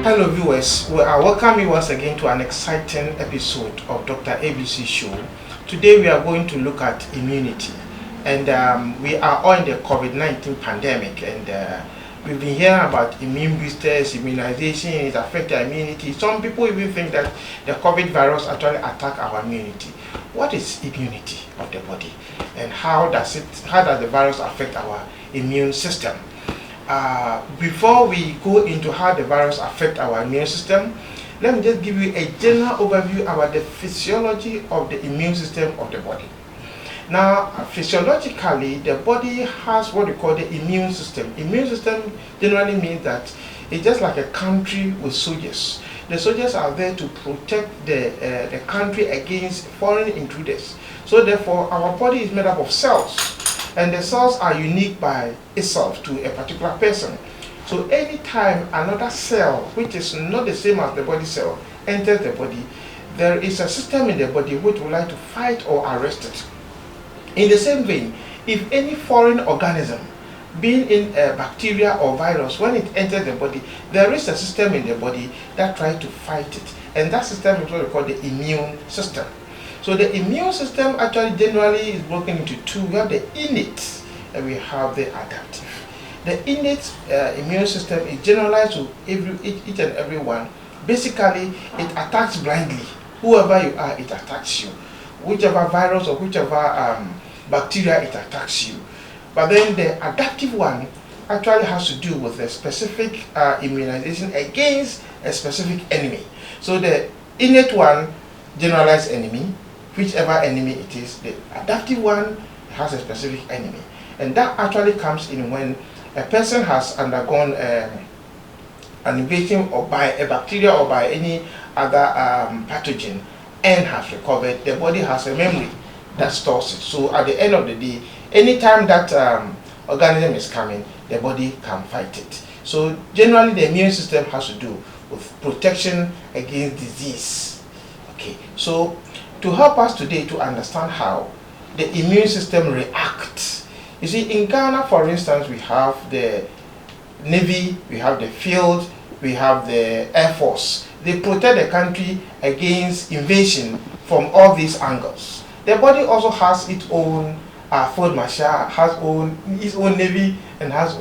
Hello viewers, I welcome you once again to an exciting episode of Dr. ABC Show. Today we are going to look at immunity, and we are all in the COVID-19 pandemic, and we've been hearing about immune boosters, immunization, it affects our immunity. Some people even think that the COVID virus actually attack our immunity. What is immunity of the body, and how does the virus affect our immune system? Before we go into how the virus affects our immune system, let me just give you a general overview about the physiology of the immune system of the body. Now, physiologically, the body has what we call the immune system. Immune system generally means that it's just like a country with soldiers. The soldiers are there to protect the country against foreign intruders. So therefore, our body is made up of cells. And the cells are unique by itself to a particular person. So anytime another cell, which is not the same as the body cell, enters the body, there is a system in the body which would like to fight or arrest it. In the same vein, if any foreign organism, being in a bacteria or virus, when it enters the body, there is a system in the body that tries to fight it. And that system is what we call the immune system. So the immune system actually generally is broken into two. We have the innate and we have the adaptive. The innate immune system is generalized to each and every one. Basically, it attacks blindly. Whoever you are, it attacks you. Whichever virus or whichever bacteria, it attacks you. But then the adaptive one actually has to do with a specific immunization against a specific enemy. So the innate one, generalized enemy, whichever enemy it is. The adaptive one has a specific enemy, and that actually comes in when a person has undergone an invasion or by a bacteria or by any other pathogen and has recovered. The body has a memory that stores it. So at the end of the day, anytime that organism is coming, the body can fight it. So generally the immune system has to do with protection against disease. Okay, so to help us today to understand how the immune system reacts. You see, in Ghana, for instance, we have the Navy, we have the field, we have the Air Force. They protect the country against invasion from all these angles. The body also has its own field marshal, has its own Navy, and has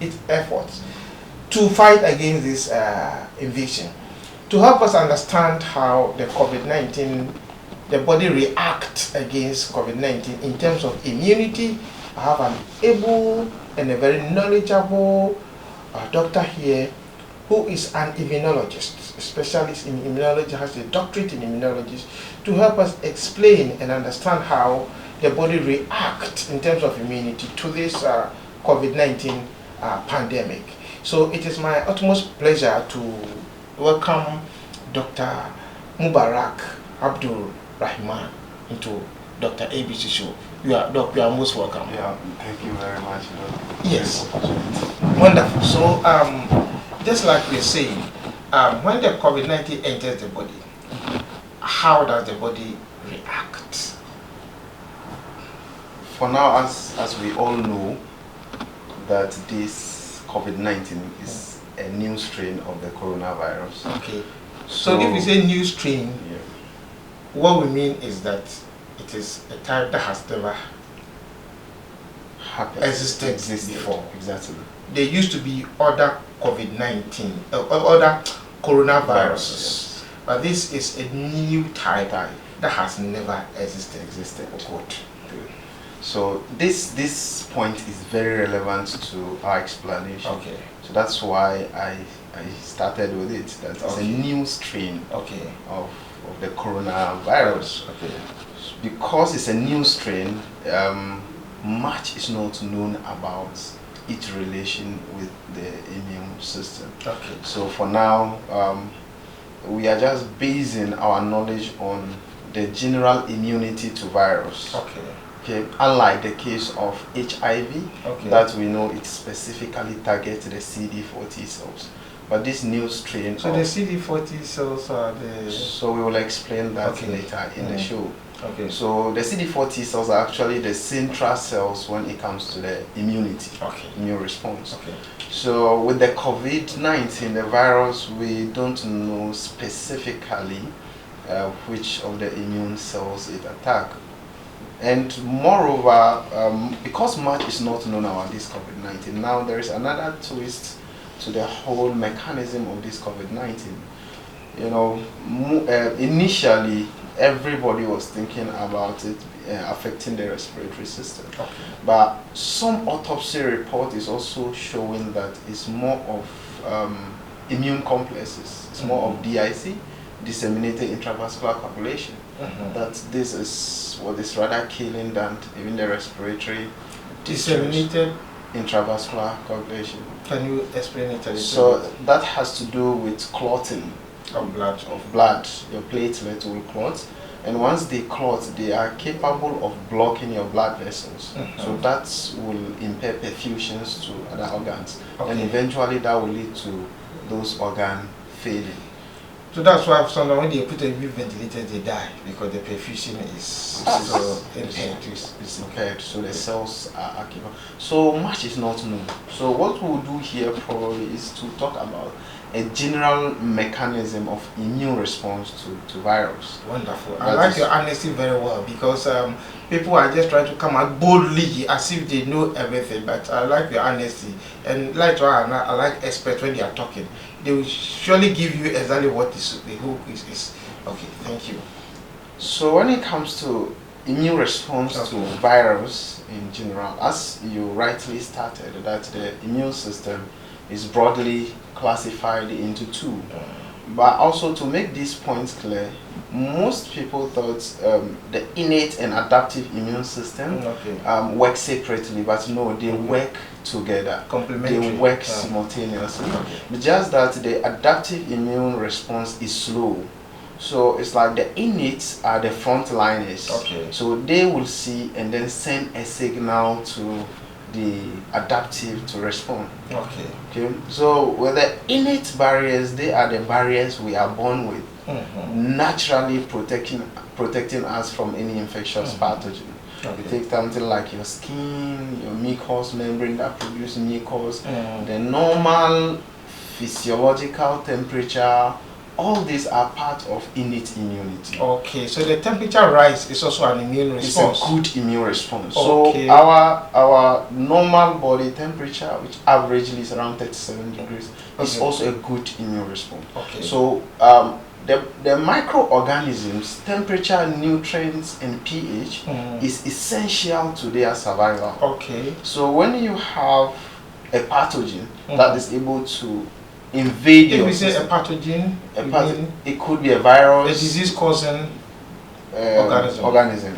its Air Force to fight against this invasion. To help us understand how the COVID-19, the body reacts against COVID-19 in terms of immunity, I have an able and a very knowledgeable doctor here who is an immunologist, a specialist in immunology, has a doctorate in immunology, to help us explain and understand how the body reacts in terms of immunity to this COVID-19 pandemic. So it is my utmost pleasure to welcome Dr. Mubarak Abdul Rahman into Dr. ABC Show. You are most welcome. Yeah, thank you very much. Yes, wonderful. So, just like we're saying, when the COVID-19 enters the body, how does the body react? For now, as we all know, that this COVID-19 is a new strain of the coronavirus. Okay. So if we say new strain, yeah, what we mean is that it is a type that has never existed before. Exactly. There used to be other COVID-19, other coronaviruses, yes, but this is a new type that has never existed. Good. So this point is very relevant to our explanation. Okay. So that's why I started with it. That it's a new strain of the coronavirus. Okay. Because it's a new strain, much is not known about its relation with the immune system. Okay. So for now, we are just basing our knowledge on the general immunity to virus. Okay. Okay. Unlike the case of HIV, okay, that we know it specifically targets the CD4 T cells. But this new strain. So the CD40 cells are the. So we will explain that later in the show. Okay. So the CD4 cells are actually the central cells when it comes to the immunity, immune response. Okay. So with the COVID-19, the virus, we don't know specifically which of the immune cells it attacks. And moreover, because much is not known about this COVID-19, now there is another twist to the whole mechanism of this COVID-19. You know, initially, everybody was thinking about it affecting the respiratory system. Okay. But some autopsy report is also showing that it's more of immune complexes. It's more of DIC, disseminated intravascular coagulation. That this is what is rather killing than even the respiratory disseminated intravascular coagulation. Can you explain it a little? So that has to do with clotting of blood. Your platelets will clot, and once they clot, they are capable of blocking your blood vessels. So that will impair perfusions to other organs, and eventually that will lead to those organs failing. So that's why sometimes when they put a new ventilator, they die because the perfusion is impaired. It's impaired, so the cells are capable. So much is not known. So what we'll do here probably is to talk about a general mechanism of immune response to virus. Wonderful. I like your honesty very well, because people are just trying to come out boldly as if they know everything, but I like your honesty. And like I like experts when they are talking. They will surely give you exactly what the hook is. Okay, thank you. So when it comes to immune response to virus in general, as you rightly started, that the immune system is broadly classified into two. But also, to make these points clear, most people thought the innate and adaptive immune system work separately, but no, they work together. Complementary. They work simultaneously. Just that the adaptive immune response is slow. So it's like the innate are the frontliners. So they will see and then send a signal to the adaptive to respond. Okay. So with the innate barriers, they are the barriers we are born with, naturally protecting us from any infectious pathogen. You take something like your skin, your mucous membrane that produces mucus, the normal physiological temperature. All these are part of innate immunity. Okay, so the temperature rise is also an immune response. It's a good immune response. So our normal body temperature, which averagely is around 37 degrees, is also a good immune response. So the microorganisms, temperature, nutrients, and pH is essential to their survival. So when you have a pathogen that is able to invade your system. If we say a pathogen, it could be a virus, a disease-causing organism.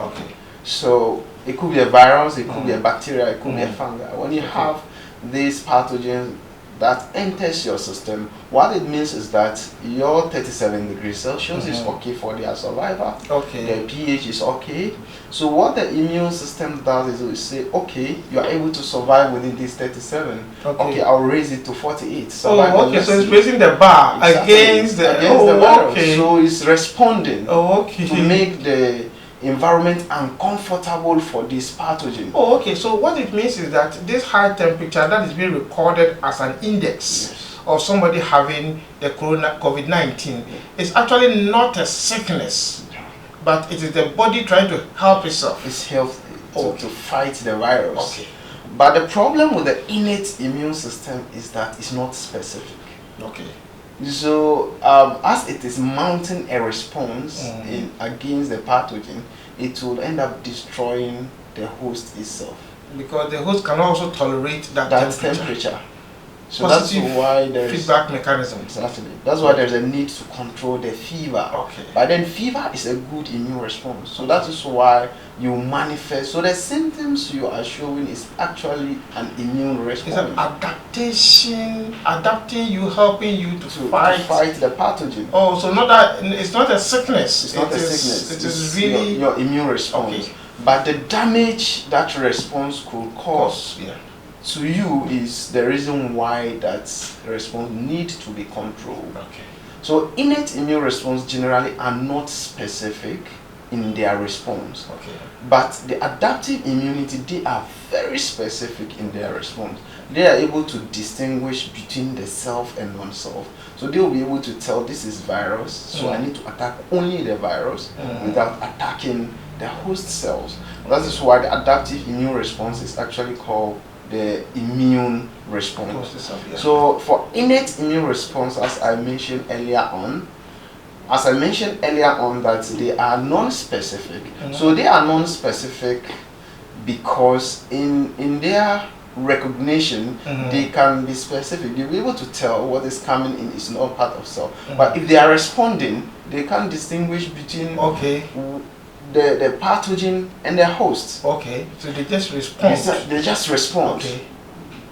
So it could be a virus, it could be a bacteria, it could be a fungi. When you have these pathogens that enters your system, what it means is that your 37 degrees Celsius is okay for their survival. The pH is okay. So what the immune system does is it say, okay, you are able to survive within this 37. Okay, I'll raise it to 48. So it's raising the bar against the virus. So it's responding to make the environment uncomfortable for this pathogen. So what it means is that this high temperature that is being recorded as an index of somebody having the COVID-19 is actually not a sickness, but it is the body trying to help itself. It's healthy to fight the virus. But the problem with the innate immune system is that it's not specific. So as it is mounting a response against the pathogen, it will end up destroying the host itself. Because the host can also tolerate that temperature. So that's why there is feedback mechanism. Exactly. That's why there's a need to control the fever. But then fever is a good immune response. So that is why you manifest. So the symptoms you are showing is actually an immune response. It's an adaptation, adapting you, helping you to fight the pathogen. So not that it's not a sickness. It's not a sickness. It is really your immune response. But the damage that response could cause to you is the reason why that response needs to be controlled. Okay. So innate immune response generally are not specific in their response. Okay. But the adaptive immunity, they are very specific in their response. They are able to distinguish between the self and non-self. So they will be able to tell this is virus, so I need to attack only the virus without attacking the host cells. That is why the adaptive immune response is actually called the immune response. So for innate immune response, as I mentioned earlier on, that they are non-specific. So they are non-specific because in their recognition, they can be specific. They'll be able to tell what is coming in is not part of cell. But if they are responding, they can distinguish between the pathogen and the host. Okay, so they just respond. They just respond. Okay.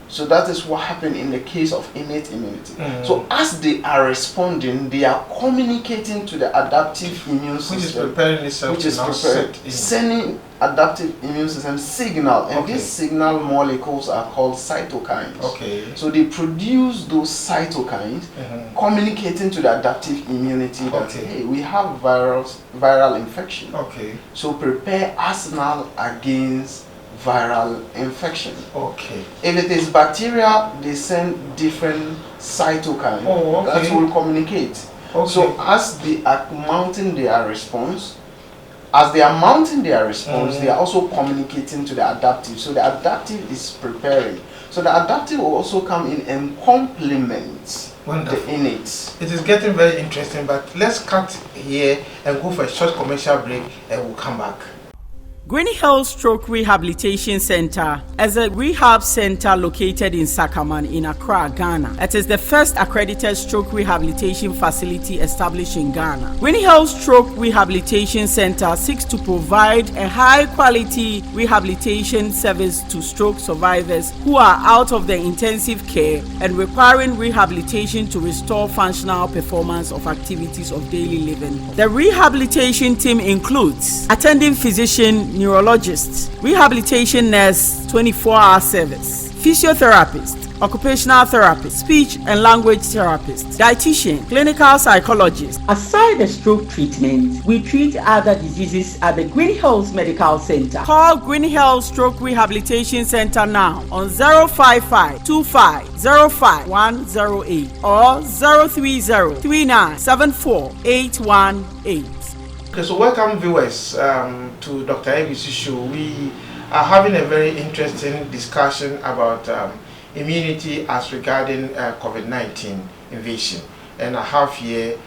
So that is what happened in the case of innate immunity. So as they are responding, they are communicating to the adaptive immune system, which is preparing itself, sending adaptive immune system signal, and these signal molecules are called cytokines. Okay. So they produce those cytokines, communicating to the adaptive immunity that hey, we have viral infection. Okay. So prepare arsenal against viral infection. Okay. If it is bacteria, they send different cytokines that will communicate. Okay. So as they are mounting their response, they are also communicating to the adaptive. So the adaptive is preparing. So the adaptive will also come in and complement the innate. It is getting very interesting, but let's cut here and go for a short commercial break, and we'll come back. Green Hill Stroke Rehabilitation Center is a rehab center located in Sakaman in Accra, Ghana. It is the first accredited stroke rehabilitation facility established in Ghana. Green Hill Stroke Rehabilitation Center seeks to provide a high-quality rehabilitation service to stroke survivors who are out of the intensive care and requiring rehabilitation to restore functional performance of activities of daily living. The rehabilitation team includes attending physician, neurologist, rehabilitation nurse, 24-hour service, physiotherapist, occupational therapist, speech and language therapist, dietitian, clinical psychologist. Aside the stroke treatment, we treat other diseases at the Green Hills Medical Center. Call Green Hills Stroke Rehabilitation Center now on 055-2505-108 or 030-3974-818. Okay, so welcome viewers to Dr. ABC show. We are having a very interesting discussion about immunity as regarding COVID-19 invasion. And I have here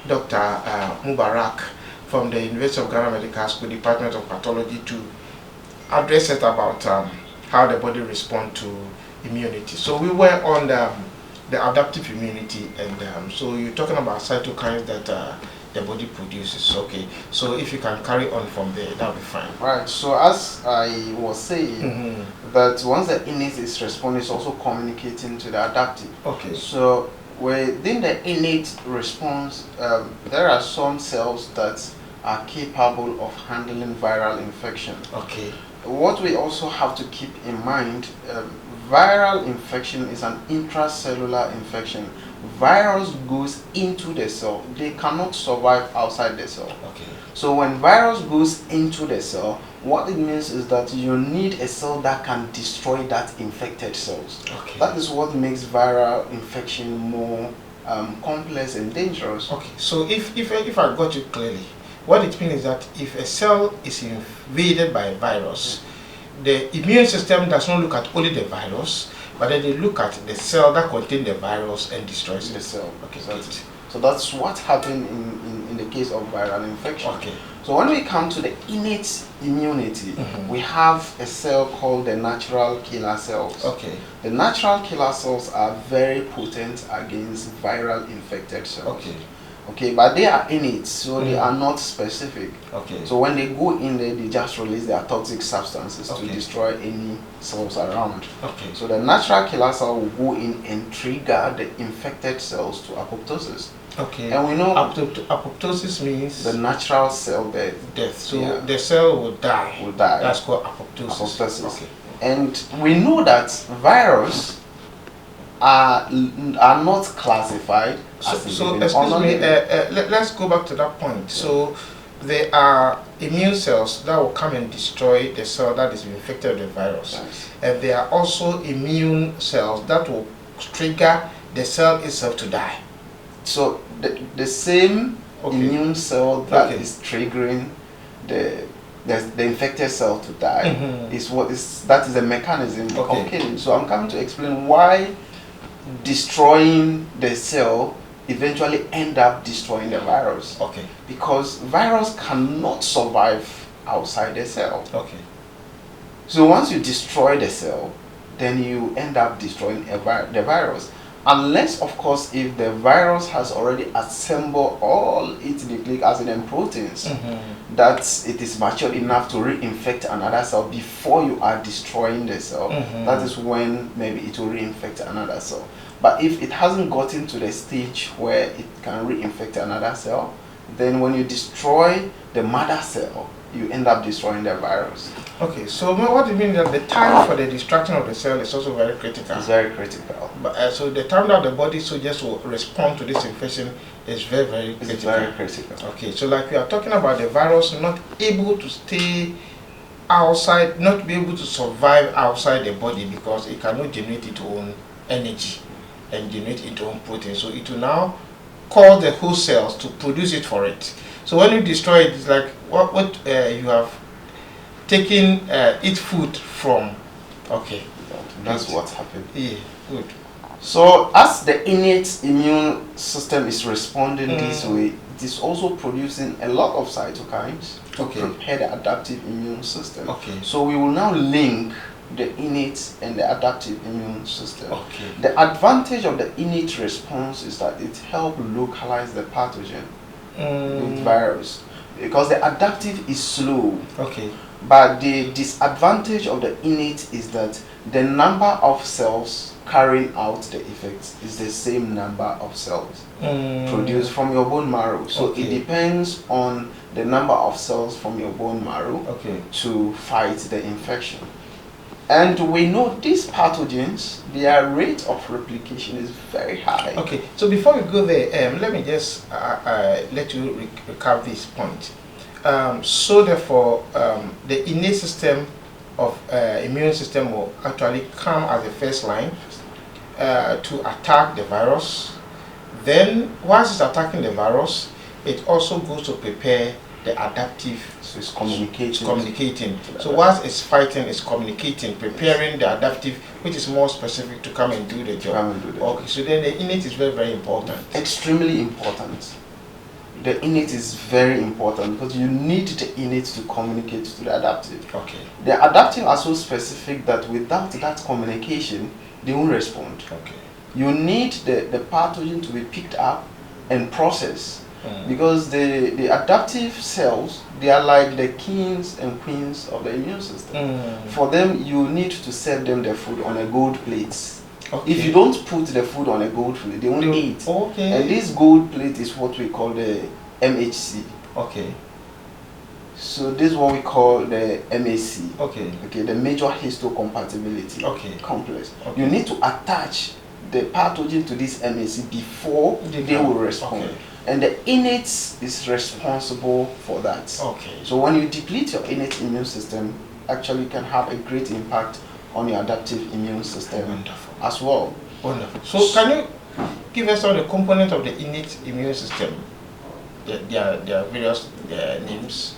Dr. Mubarak from the University of Ghana Medical School, Department of Pathology, to address it about how the body responds to immunity. So we were on the adaptive immunity, and so you're talking about cytokines that the body produces. Okay, so if you can carry on from there, that'll be fine. Right. So as I was saying, that once the innate is responding, it's also communicating to the adaptive. Okay. So within the innate response, there are some cells that are capable of handling viral infection. Okay. What we also have to keep in mind, viral infection is an intracellular infection. Virus goes into the cell. They cannot survive outside the cell. Okay. So when virus goes into the cell, what it means is that you need a cell that can destroy that infected cells. Okay. That is what makes viral infection more complex and dangerous. Okay. So if I got you clearly, what it means is that if a cell is invaded by a virus, the immune system does not look at only the virus, but then they look at the cell that contains the virus and destroys the cell. Okay, so that's what happened in the case of viral infection. Okay. So when we come to the innate immunity, we have a cell called the natural killer cells. Okay. The natural killer cells are very potent against viral infected cells. Okay. Okay, but they are innate, so they are not specific. Okay. So when they go in there, they just release their toxic substances to destroy any cells around. Okay. So the natural killer cell will go in and trigger the infected cells to apoptosis. Okay. And we know apoptosis means the natural cell death. So the cell will die. Will die. That's called apoptosis. Apoptosis. Okay. And we know that virus are not classified as So living or excuse me, non-living. let's go back to that point. So there are immune cells that will come and destroy the cell that is infected with the virus. Nice. And there are also immune cells that will trigger the cell itself to die. So the same immune cell that is triggering the infected cell to die that is the mechanism of killing. So I'm coming to explain why destroying the cell eventually end up destroying the virus. Okay. Because virus cannot survive outside the cell. Okay. So once you destroy the cell, then you end up destroying the virus. Unless, of course, if the virus has already assembled all its nucleic acid and proteins, that it is mature enough to reinfect another cell before you are destroying the cell. That is when maybe it will reinfect another cell. But if it hasn't gotten to the stage where it can reinfect another cell, then when you destroy the mother cell, you end up destroying the virus. Okay, so what do you mean that the time for the destruction of the cell is also very critical? It's very critical. But so the time that the body soldiers will respond to this infection is very, very critical. It's very critical. Okay, so like we are talking about the virus not able to stay outside, not be able to survive outside the body because it cannot generate its own energy and generate its own protein. So it will now cause the host cells to produce it for it. So when you destroy it, it's like what you have taken its food from. Okay. That's what's happened. Yeah, good. So as the innate immune system is responding this way, it is also producing a lot of cytokines to prepare the adaptive immune system. Okay. So we will now link the innate and the adaptive immune system. Okay. The advantage of the innate response is that it helps localize the pathogen with virus, because the adaptive is slow. Okay. But the disadvantage of the innate is that the number of cells carrying out the effects is the same number of cells produced from your bone marrow. So it depends on the number of cells from your bone marrow to fight the infection. And we know these pathogens, their rate of replication is very high. Okay, so before we go there, let me just let you recap this point. So therefore, the innate system of immune system will actually come as the first line to attack the virus. Then, once it's attacking the virus, it also goes to prepare the adaptive. So it's communicating. So once it's fighting, it's communicating, preparing the adaptive, which is more specific to come and do the job. Okay, so then the innate is very, very important. Extremely important. The innate is very important because you need the innate to communicate to the adaptive. Okay. The adaptive are so specific that without that communication, they won't respond. Okay. You need the pathogen to be picked up and processed. Because the adaptive cells, they are like the kings and queens of the immune system. For them, you need to serve them the food on a gold plate. Okay. If you don't put the food on a gold plate, they won't eat. Okay. And this gold plate is what we call the MHC. Okay. So this is what we call the MAC. Okay. Okay, the major histocompatibility complex. Okay. You need to attach the pathogen to this MAC before they will respond. Okay. And the innate is responsible for that. Okay. So when you deplete your innate immune system, actually can have a great impact on your adaptive immune system as well. Wonderful. So can you give us some of the components of the innate immune system? There are various names.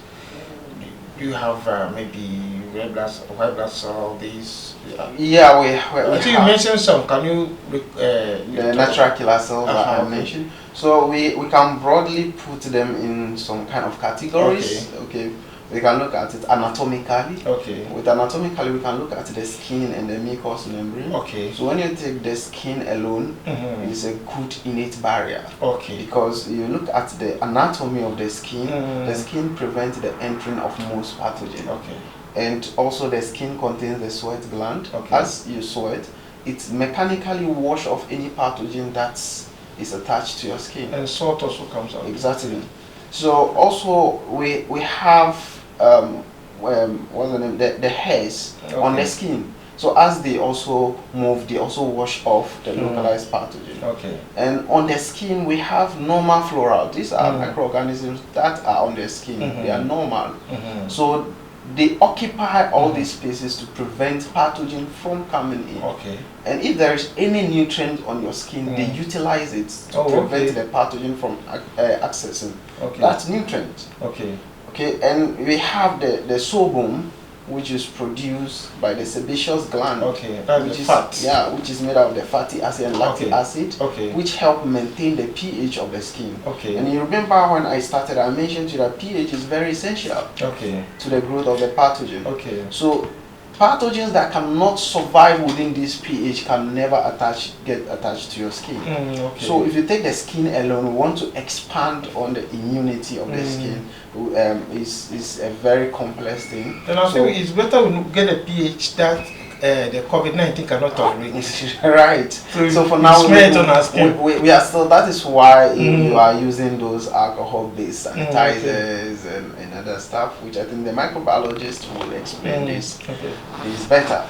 Do you have maybe red blood, white blood cell, these? Yeah, we I think you mentioned some. Can you the natural killer cells that I mentioned? So we can broadly put them in some kind of categories. Okay. We can look at it anatomically. Okay. With anatomically, we can look at the skin and the mucous membrane. Okay. So when you take the skin alone, it's a good innate barrier. Okay. Because you look at the anatomy of the skin prevents the entry of most pathogens. Okay. And also the skin contains the sweat gland. Okay. As you sweat, it mechanically washes off any pathogen that is attached to your skin. And salt also comes out. Exactly. So also we have what's the name? The hairs on the skin. So as they also move, they also wash off the localized pathogen. Okay. And on the skin, we have normal flora. These are microorganisms that are on the skin. They are normal. So they occupy all these spaces to prevent pathogen from coming in. Okay. And if there is any nutrient on your skin, they utilize it to prevent the pathogen from accessing that nutrient. Okay. Okay, and we have the sebum, which is produced by the sebaceous gland. Okay, that's which the is fat. Yeah, which is made out of the fatty acid and lactic acid, which help maintain the pH of the skin. Okay. And you remember when I started, I mentioned to you that pH is very essential to the growth of the pathogen. Okay. So pathogens that cannot survive within this pH can never get attached to your skin. So if you take the skin alone, we want to expand on the immunity of the skin. Is a very complex thing. And I think it's better we get a pH that the COVID-19 cannot tolerate. Right. So for now, we are still. That is why you are using those alcohol-based sanitizers and other stuff, which I think the microbiologist will explain this better.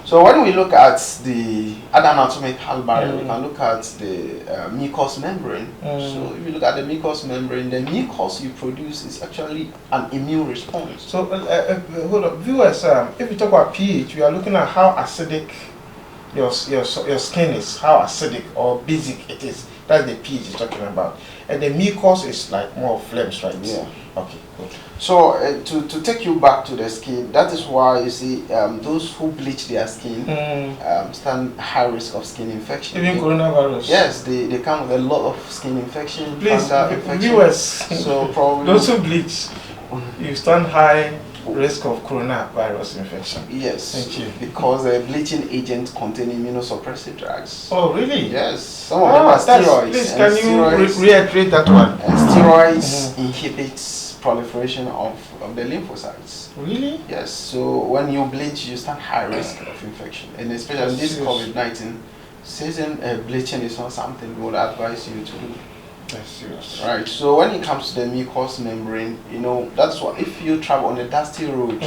So when we look at the other anatomical barrier, we can look at the mucous membrane. So if you look at the mucous membrane, the mucus you produce is actually an immune response. So hold on, viewers. If we talk about pH, we are looking at how acidic your skin is, how acidic or basic it is. That's the pH you're talking about. And the mucus is like more phlegms, right? Yeah. Okay, good. So to take you back to the skin, that is why you see those who bleach their skin stand high risk of skin infection. Even coronavirus. Yes, they come with a lot of skin infection, Please, fungal infection. Viewers, so probably those who bleach, you stand high risk of coronavirus infection. Yes. Thank you. Because bleaching agents contain immunosuppressive drugs. Oh, really? Yes. Some of them are steroids. Please, can you reiterate that one? And steroids inhibits proliferation of the lymphocytes. Really? Yes. So when you bleach, you stand high risk of infection, and especially this COVID-19 season, bleaching is not something we would advise you to do. That's serious. Right. So when it comes to the mucous membrane, that's what if you travel on a dusty road,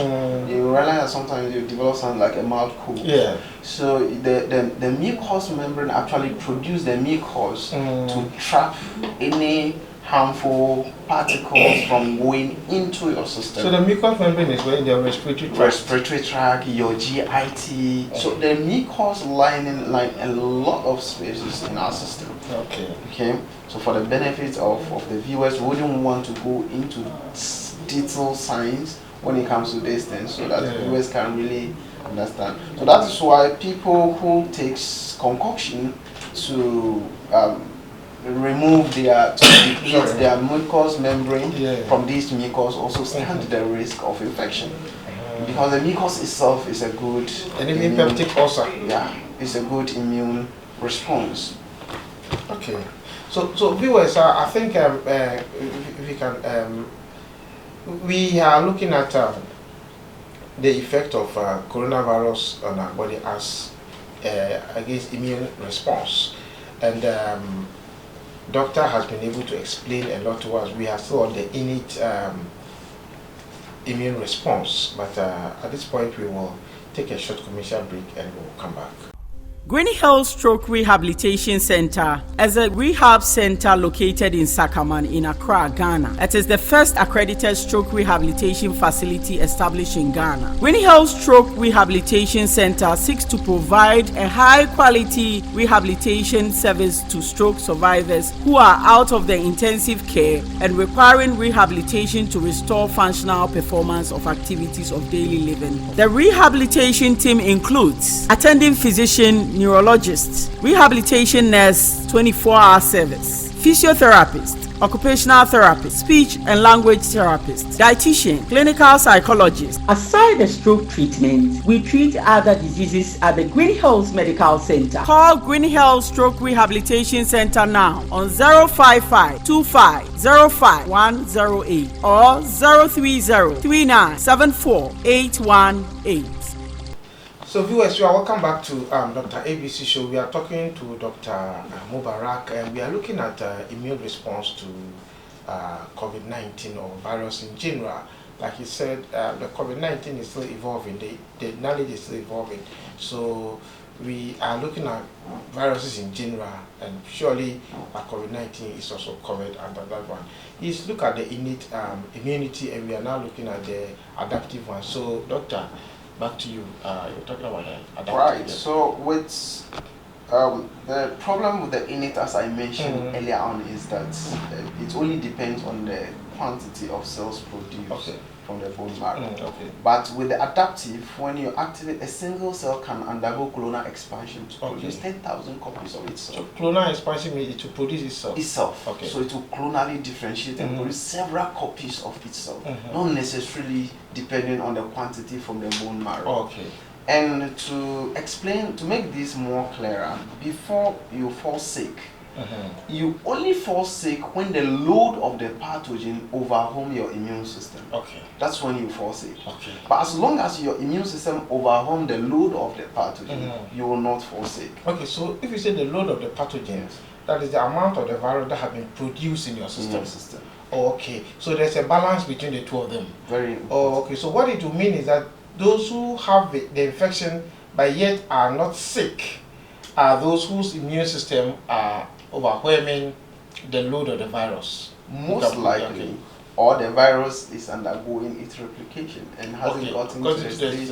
you realize that sometimes you develop something like a mouth cold. Yeah. So the mucous membrane actually produces the mucus to trap any harmful particles from going into your system. So the mucous membrane is where the respiratory tract, your GIT. So the mucous lining line a lot of spaces in our system. Okay. So for the benefit of the viewers, we wouldn't want to go into detailed science when it comes to these things, so that the viewers can really understand. So that is why people who take concoction to remove their mucous membrane from these mucus also stand the risk of infection, because the mucus itself is a good peptic ulcer. Yeah, it's a good immune response. Okay. So viewers, I think we can we are looking at the effect of coronavirus on our body as against immune response, and doctor has been able to explain a lot to us. We are still on the innate immune response, but at this point we will take a short commercial break and we'll come back. Green Hills Stroke Rehabilitation Center is a rehab center located in Sakaman in Accra, Ghana. It is the first accredited stroke rehabilitation facility established in Ghana. Green Hills Stroke Rehabilitation Center seeks to provide a high-quality rehabilitation service to stroke survivors who are out of the intensive care and requiring rehabilitation to restore functional performance of activities of daily living. The rehabilitation team includes attending physician, neurologist, rehabilitation nurse, 24-hour service, physiotherapist, occupational therapist, speech and language therapist, dietitian, clinical psychologist. Aside the stroke treatment, we treat other diseases at the Green Hills Medical Center. Call Green Hills Stroke Rehabilitation Center now on 055-2505-108 or 030-3974-818. So viewers, you are welcome back to Dr. ABC Show. We are talking to Dr. Mubarak, and we are looking at immune response to COVID-19 or virus in general. like you said, the COVID-19 is still evolving. The knowledge is still evolving. So we are looking at viruses in general, and surely COVID-19 is also covered under that one. Let's look at the innate immunity, and we are now looking at the adaptive one. So, Doctor, back to you. You're talking about the adaptive. Right. So with the problem with the innate, as I mentioned earlier on, is that it only depends on the quantity of cells produced from the bone marrow. But with the adaptive, when you activate, a single cell can undergo clonal expansion to produce 10,000 copies of itself. So clonal expansion means it will produce itself? So it will clonally differentiate and produce several copies of itself, not necessarily depending on the quantity from the bone marrow. And to explain, to make this more clearer, before you fall sick, you only fall sick when the load of the pathogen overwhelms your immune system. That's when you fall sick. But as long as your immune system overwhelms the load of the pathogen, you will not fall sick. So if you say the load of the pathogen, that is the amount of the virus that have been produced in your system. So there's a balance between the two of them. Very important. So what it will mean is that those who have the infection but yet are not sick are those whose immune system are overwhelming the load of the virus. Most likely, or the virus is undergoing its replication and hasn't gotten to the stage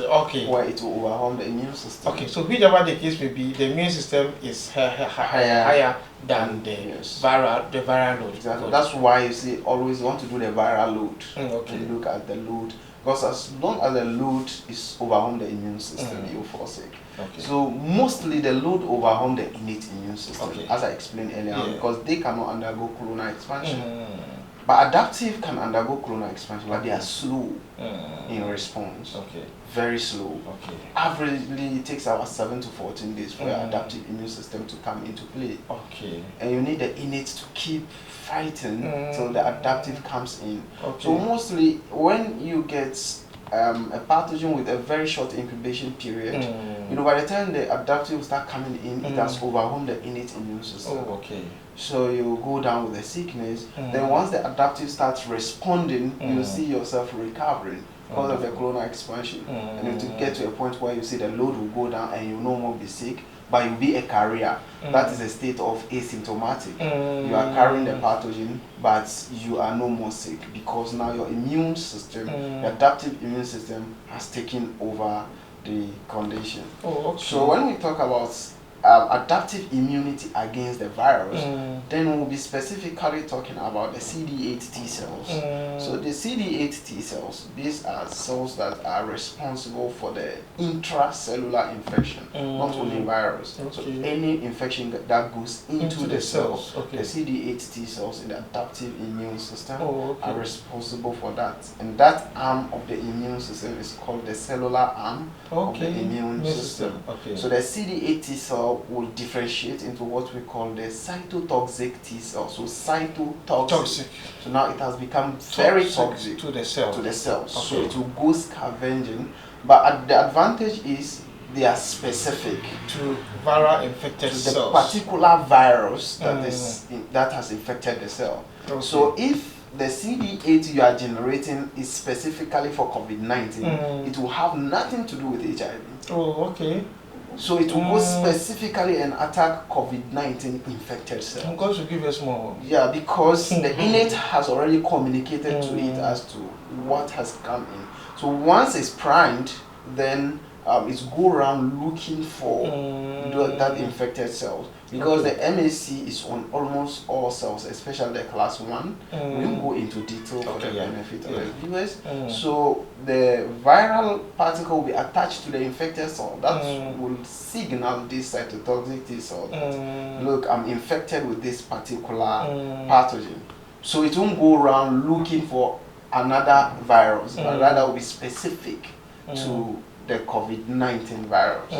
where it will overwhelm the immune system. So whichever the case may be, the immune system is higher than the viral load. Exactly. That's why you see always want to do the viral load and look at the load. Because as long as the load is overwhelm the immune system, you will fall sick. So mostly the load overwhelm the innate immune system, as I explained earlier, because they cannot undergo clonal expansion. But adaptive can undergo clonal expansion, but they are slow in response. Very slow. Averagely, it takes about 7 to 14 days for your adaptive immune system to come into play. And you need the innate to keep fighting till the adaptive comes in. So mostly, when you get a pathogen with a very short incubation period, you know, by the time the adaptive will start coming in, it has overwhelmed the innate immune system. So you go down with the sickness. Then once the adaptive starts responding, you see yourself recovering because of the clonal expansion. And you get to a point where you see the load will go down and you no more be sick, but you'll be a carrier. That is a state of asymptomatic. You are carrying the pathogen, but you are no more sick because now your immune system, the adaptive immune system, has taken over the condition. So when we talk about adaptive immunity against the virus, then we'll be specifically talking about the CD8 T cells. So the CD8 T cells, these are cells that are responsible for the intracellular infection, not only virus. So any infection that goes into the cells, the CD8 T cells in the adaptive immune system are responsible for that. And that arm of the immune system is called the cellular arm of the immune system. So the CD8 T cell will differentiate into what we call the cytotoxic T cell. So cytotoxic. So now it has become very toxic to the cells. So it will go scavenging. But the advantage is they are specific to viral infected cells. The particular virus that has infected the cell. So if the CD8 you are generating is specifically for COVID-19, it will have nothing to do with HIV. So it will go specifically and attack COVID-19 infected cells. I'm going to give us more. Yeah, because the innate has already communicated to it as to what has come in. So once it's primed, then it's go around looking for that infected cells. Because the MAC is on almost all cells, especially the class 1. We won't go into detail for the benefit of the viewers. So the viral particle will be attached to the infected cell. That will signal this cytotoxic T cell that, look, I'm infected with this particular pathogen. So it won't go around looking for another virus, but rather will be specific to the COVID-19 virus.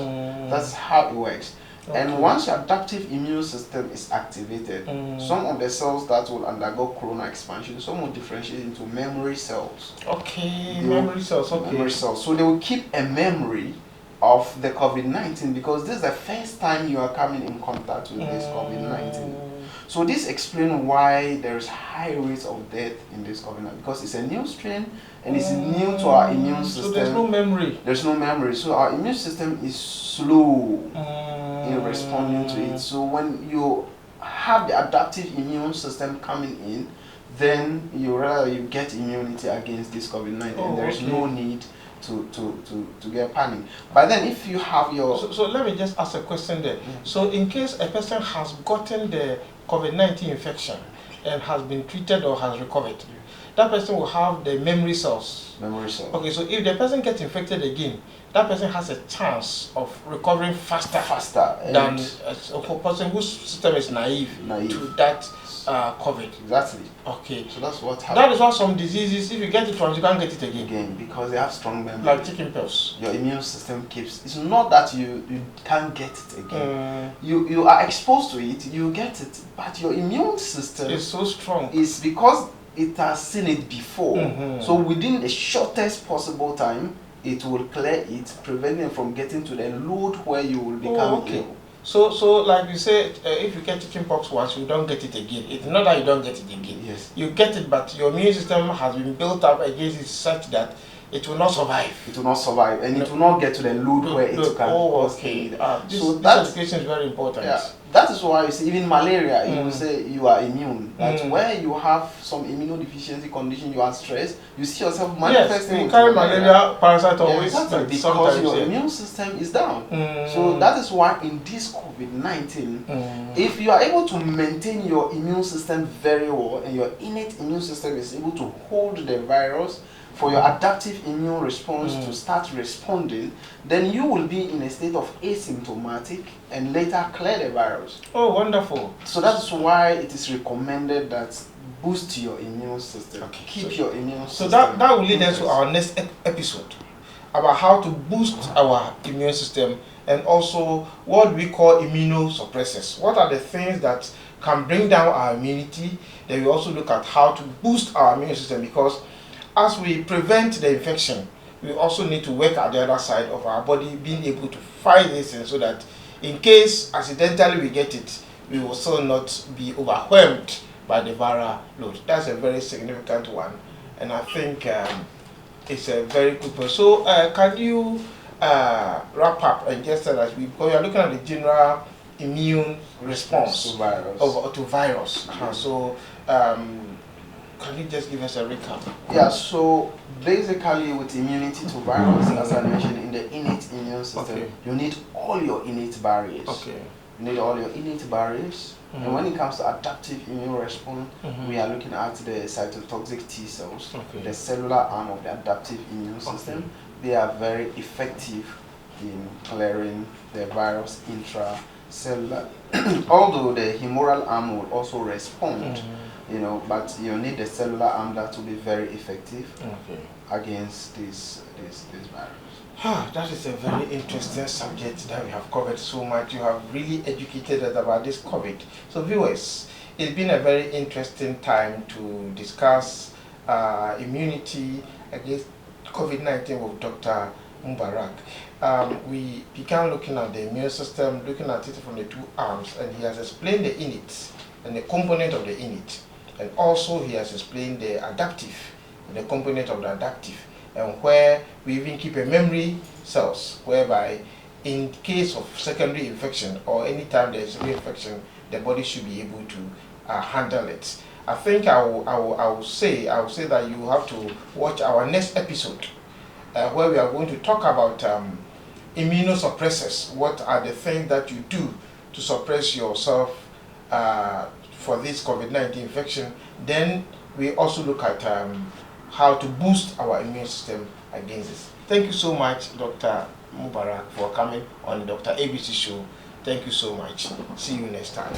That's how it works. And once your adaptive immune system is activated, some of the cells that will undergo clonal expansion, some will differentiate into memory cells. Memory cells. Memory cells. So they will keep a memory of the COVID-19 because this is the first time you are coming in contact with this COVID-19. So this explains why there's high rates of death in this COVID-19, because it's a new strain and it's new to our immune system. So there's no memory. There's no memory. So our immune system is slow in responding to it. So when you have the adaptive immune system coming in, then you get immunity against this COVID-19. And there's no need to get panic. But then if you have your... So let me just ask a question there. So in case a person has gotten the COVID-19 infection and has been treated or has recovered, that person will have the memory cells. Memory cells. Okay, so if the person gets infected again, that person has a chance of recovering faster than a person whose system is naive. To that COVID. Exactly. Okay. So that's what happens. That is why some diseases, if you get it once, you can't get it again. Because they have strong memory. Like chicken pox. Your immune system keeps... It's not that you can't get it again. You are exposed to it, you get it, but your immune system... is so strong. It's because it has seen it before. So within the shortest possible time, it will clear it, preventing from getting to the load where you will become ill. So like you said, if you get chicken pox once, you don't get it again. It's not that you don't get it again. Yes. You get it, but your immune system has been built up against it such that it will not survive. It will not survive, and it will not get to the load where it can. This education is very important. Yeah, that is why you see, even malaria, you will say you are immune. But where you have some immunodeficiency condition, you are stressed, you see yourself manifesting. Yes, you carry malaria parasite always. Because your immune system is down. So that is why in this COVID-19, if you are able to maintain your immune system very well, and your innate immune system is able to hold the virus for your adaptive immune response to start responding, then you will be in a state of asymptomatic and later clear the virus. Oh, wonderful. So that's why it is recommended that boost your immune system. Keep your immune system. So that will lead us to our next episode about how to boost our immune system, and also what we call immunosuppressors. What are the things that can bring down our immunity? Then we also look at how to boost our immune system, because as we prevent the infection, we also need to work at the other side of our body, being able to fight this, and so that in case accidentally we get it, we will still not be overwhelmed by the viral load. That's a very significant one, and I think it's a very good point. So can you wrap up and just tell us, because we are looking at the general immune response to virus. So can you just give us a recap? Yeah, so basically with immunity to virus, as I mentioned, in the innate immune system, you need all your innate barriers. You need all your innate barriers. And when it comes to adaptive immune response, we are looking at the cytotoxic T cells, the cellular arm of the adaptive immune system. They are very effective in clearing the virus intracellular. Although the humoral arm will also respond, but you need the cellular arm that will be very effective against this virus. That is a very interesting subject that we have covered so much. You have really educated us about this COVID. So viewers, it's been a very interesting time to discuss immunity against COVID-19 with Dr. Mubarak. We began looking at the immune system, looking at it from the two arms, and he has explained the innate and the component of the innate. And also he has explained the adaptive and the component of the adaptive, and where we even keep a memory cells, whereby in case of secondary infection or any time there is reinfection, the body should be able to handle it. I think I will say that you have to watch our next episode, where we are going to talk about immunosuppressors. What are the things that you do to suppress yourself for this COVID-19 infection? Then we also look at how to boost our immune system against this. Thank you so much, Dr. Mubarak, for coming on Dr. ABC show. Thank you so much. See you next time.